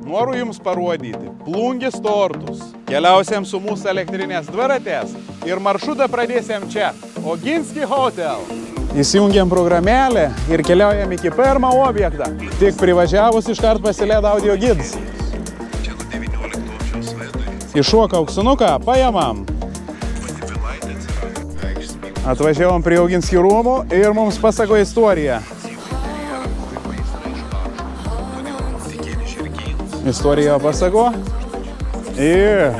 noriu jums parodyti Plungės tortus. Keliausiam su mūsų elektrinės dviratės ir maršrutą pradėsim čia, Oginski Hotel. Įsijungiam programėlę ir keliaujam iki pirmą objektą. Tik privažiavus iškart pasilėda audio gids. Iššoka auksinuką, paėmam. Atvažiavom prie Oginskių rūmų ir mums pasako istoriją. Istoriją pasako. Ir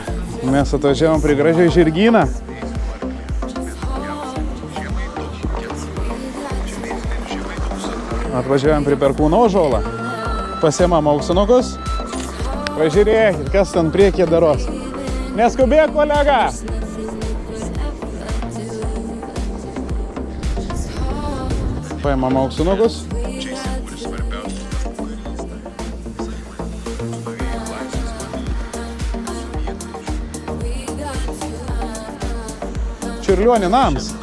mes atvažiavom prie gražiai žirgyną. Atvažiavom prie Perkūno ąžuolą. Pasiemam auksinukus. Pažiūrėkit, kas ten priekyje daros. Neskubėk, kolega! Paimam auksinukus. Čiurlionį nams.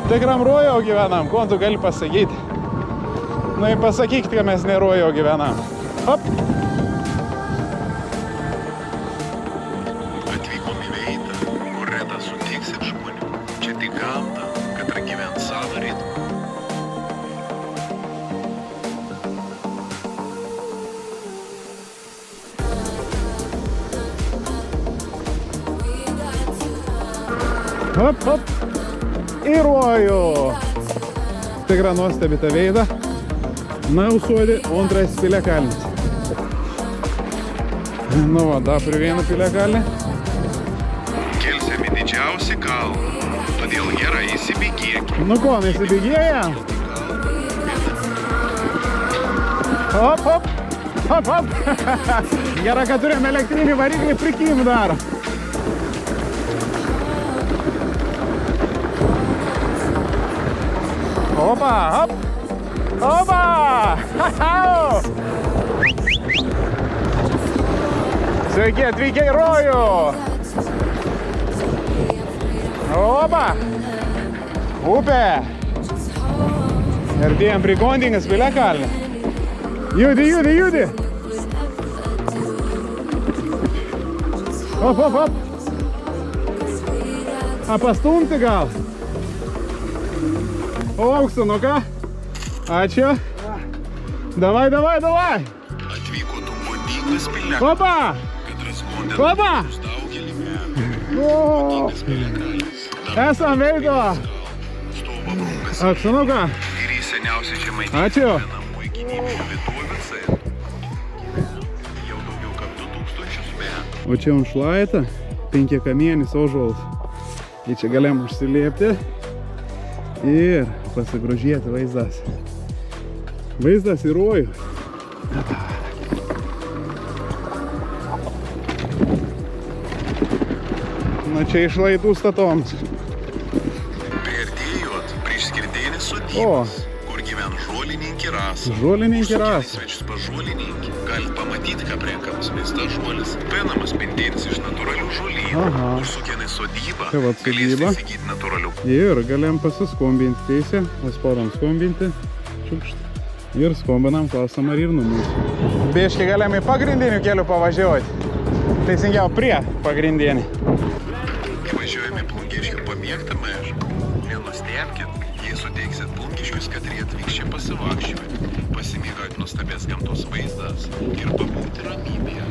Tikram rojo gyvenam, ko tu gali pasakyti? Na, pasakykit, kad mes ne rojo gyvenam. Hop. Atvykom į vietą, kur reta sutiksit žmonių. Čia tik gamta, kad pragyvent savo ritmą. Hop, hop. Į rojų. Tikra nuostabi ta veida. Nausodį, antras Piliakalnis. Nu, va, dar prie vieną Piliakalnį. Kelsiam į didžiausią kalną, todėl gerai įsibėgėk. Nu ko, įsibėgėja? Hop, hop. Hop, hop. Gerai, kad turėjom elektrinį variklį prikim dar. Opa, hop! Opa! Sveiki, atvykę į rojų! Opa! Upė! Artėjam prie Gondinės Piliakalnio. Judi, judi, judi! Hop, hop, hop! A pastumti gal? O, auksinuką. Ačiū. Davai, davai, davai. Atvyko tu Gondinės Piliakalnis. Opa! Kad raskondė Opa! daugelį metų. Gondinės Piliakalnis. Esam veido. Stovo brunkas. Auksinuką. Ir į seniausią Žemaitijos Ačiū. gyvenamųjų gynybinių vietovėse. Jau daugiau kaip 2000 metų. O čia Unšlaita, penkiakamienis ąžuolas. Ir čia galėjom užsiliepti ir pasigrožėti vaizdas. Vaizdas į rojų. Na čia iš laidų statoms. Priartėjot prie išskirtinės sodybos, kur gyvena žolininkė Rasa. Žolininkė Rasa. Užsukėlis svečius pas žolininkį. Galit pamatyti, ką prienkamas miestas žolis. Penamas spindėtis iš natūralių žolynų. Užsukėlis sodybą. Čia vat sodyba. Galėsite įsigyti natūralių. Ir galėjom pasiskombinti teisę, pasporam skombinti. Čiukšt. Ir skombinam, klausom ar ir numus. Biškai galėjom į pagrindinių kelių pavažiuoti. Teisingiau prie pagrindinį. Įvažiuojame Plungiškių pamėgtą mežą. Nenustebkit, jei suteiksit Plungiškius, kad jie atvyks čia pasivakščiuoti, pasimėgauti nuostabės gamtos vaizdas ir pabūti ramybėje.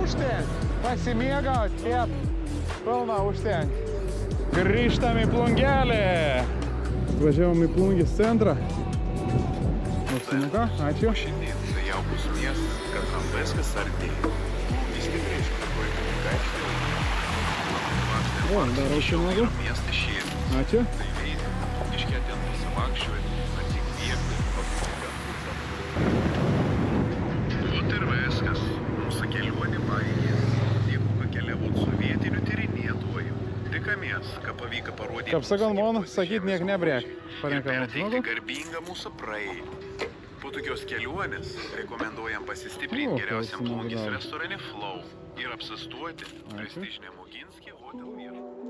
Užtenk, pasimėgaut, kiek pilna užtenk. Grįžtam į Plungelį. Važiavom į Plungės centrą. Auksinuką, ačiū. Šiandien tai jaukus miestas. kad tam viskas artėja. Vis stipriai išplėtoja kunigaikštį. O, dar aušinagu. Miestas šėlė. Ačiū. Tai veikia. Iškia ten pasivakščiuoti, atsikvėpti, pabuka. Ot ir viskas. Mūsų kelionė baigė. Dėkui, kad keliavot su vietiniu tyrinėtoju. Tikamės, kad pavyko parodyti... Kaip sakant, man sakyt niek nebrėk. Ir Parenkam perteikti žmogų. garbingą mūsų praeitį. Po tokios kelionės rekomenduojam pasistiprinti O, geriausiam klausimų plungės dar. restorane Flow ir apsistoti prestižiniam Oginski Hotel viešbutyje.